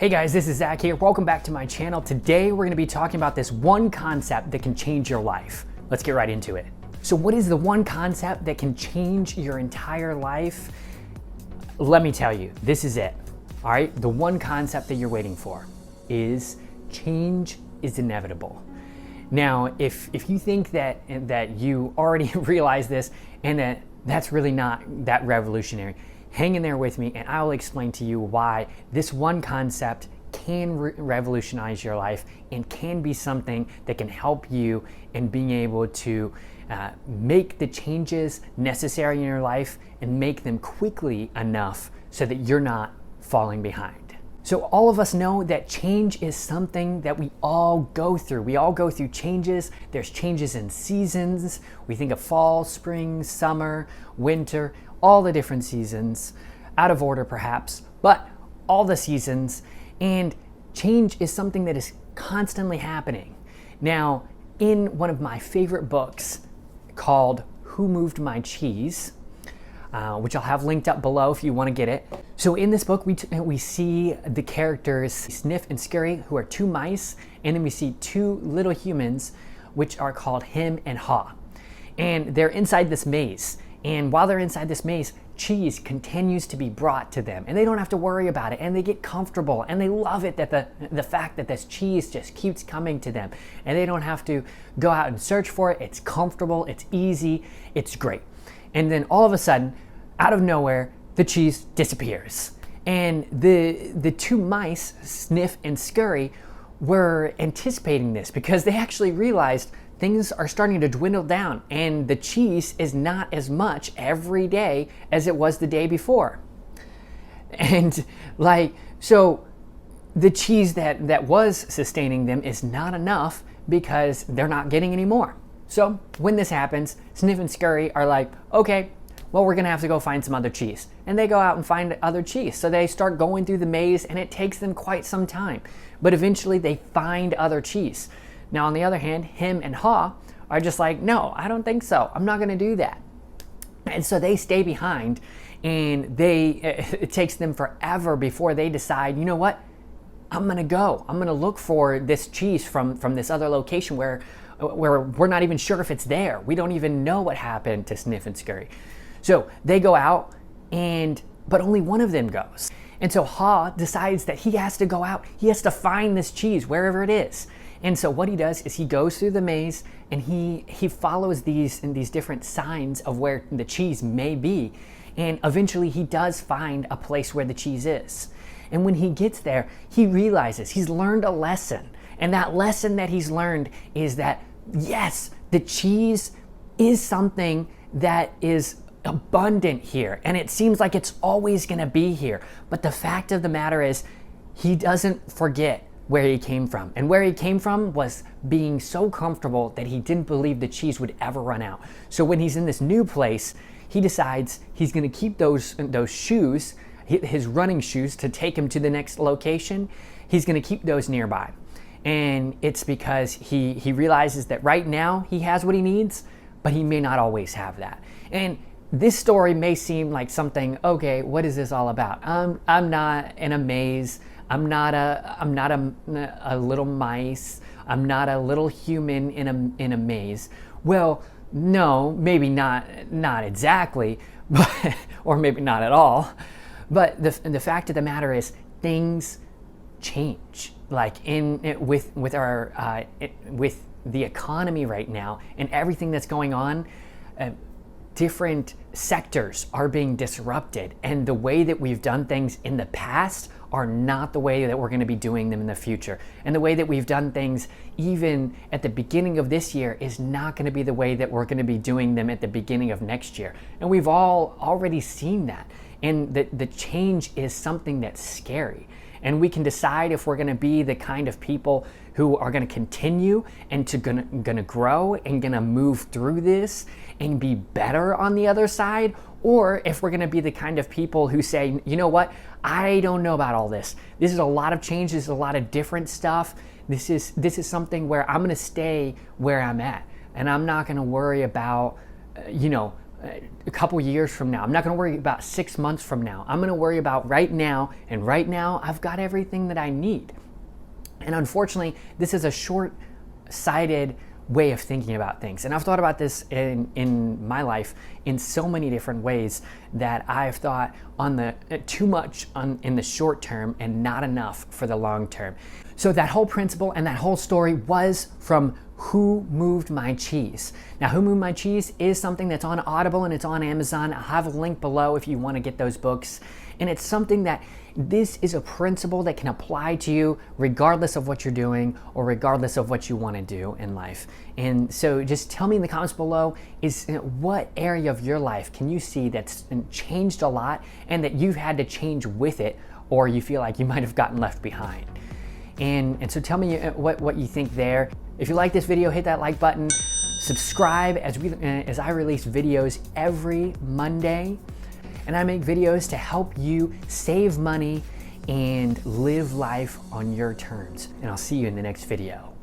Hey guys, this is Zach here. Welcome back to my channel. Today we're going to be talking about this one concept that can change your life. Let's get right into it. So what is the one concept that can change your entire life? Let me tell you, this is it. All right, the one concept that you're waiting for is change is inevitable. Now, if you think that you already realize this and that's really not that revolutionary, hang in there with me and I will explain to you why this one concept can revolutionize your life and can be something that can help you in being able to make the changes necessary in your life and make them quickly enough so that you're not falling behind. So all of us know that change is something that we all go through. We all go through changes. There's changes in seasons. We think of fall, spring, summer, winter, all the different seasons, out of order perhaps, but all the seasons. And change is something that is constantly happening. Now, in one of my favorite books called Who Moved My Cheese, which I'll have linked up below if you want to get it. So in this book, we see the characters Sniff and Scurry, who are two mice, and then we see two little humans, which are called Him and Haw. And they're inside this maze. And while they're inside this maze, cheese continues to be brought to them, and they don't have to worry about it, and they get comfortable, and they love it that the fact that this cheese just keeps coming to them, and they don't have to go out and search for it. It's comfortable, it's easy, it's great. And then all of a sudden, out of nowhere, the cheese disappears. And the two mice, Sniff and Scurry, were anticipating this because they actually realized things are starting to dwindle down and the cheese is not as much every day as it was the day before. And so the cheese that was sustaining them is not enough because they're not getting any more. So when this happens, Sniff and Scurry are like, okay, well, we're gonna have to go find some other cheese. And they go out and find other cheese. So they start going through the maze and it takes them quite some time. But eventually they find other cheese. Now, on the other hand, Him and Haw are just like, no, I don't think so. I'm not gonna do that. And so they stay behind and it takes them forever before they decide, you know what? I'm gonna look for this cheese from this other location where we're not even sure if it's there. We don't even know what happened to Sniff and Scurry. So they go out but only one of them goes. And so Haw decides that he has to go out. He has to find this cheese wherever it is. And so what he does is he goes through the maze and he follows these different signs of where the cheese may be. And eventually he does find a place where the cheese is. And when he gets there, he realizes he's learned a lesson. And that lesson that he's learned is that, yes, the cheese is something that is abundant here. And it seems like it's always going to be here. But the fact of the matter is, he doesn't forget where he came from. And where he came from was being so comfortable that he didn't believe the cheese would ever run out. So when he's in this new place, he decides he's going to keep those shoes, his running shoes, to take him to the next location. He's going to keep those nearby. And it's because he realizes that right now he has what he needs, but he may not always have that. And this story may seem like something, okay, what is this all about? I'm not in a maze. I'm not a little mice. I'm not a little human in a maze. Well, no, maybe not exactly, but or maybe not at all. But the fact of the matter is, things change. Like with the economy right now and everything that's going on, different sectors are being disrupted, and the way that we've done things in the past are not the way that we're going to be doing them in the future. And the way that we've done things even at the beginning of this year is not going to be the way that we're going to be doing them at the beginning of next year. And we've all already seen that. And the change is something that's scary. And we can decide if we're going to be the kind of people who are going to continue and going to grow and going to move through this and be better on the other side, or if we're going to be the kind of people who say, you know what, I don't know about all this. This is a lot of change. This is a lot of different stuff. This is something where I'm going to stay where I'm at, and I'm not going to worry about a couple years from now. I'm not going to worry about 6 months from now. I'm going to worry about right now, and right now I've got everything that I need. And unfortunately, this is a short-sighted way of thinking about things. And I've thought about this in my life in so many different ways, that I've thought on the too much in the short term and not enough for the long term. So that whole principle and that whole story was from Who Moved My Cheese. Now, Who Moved My Cheese is something that's on Audible and it's on Amazon. I'll have a link below if you want to get those books. And it's something that this is a principle that can apply to you regardless of what you're doing or regardless of what you want to do in life. And so just tell me in the comments below, what area of your life can you see that's changed a lot and that you've had to change with it, or you feel like you might have gotten left behind. And so tell me what you think there. If you like this video, hit that like button, subscribe as I release videos every Monday. And I make videos to help you save money and live life on your terms. And I'll see you in the next video.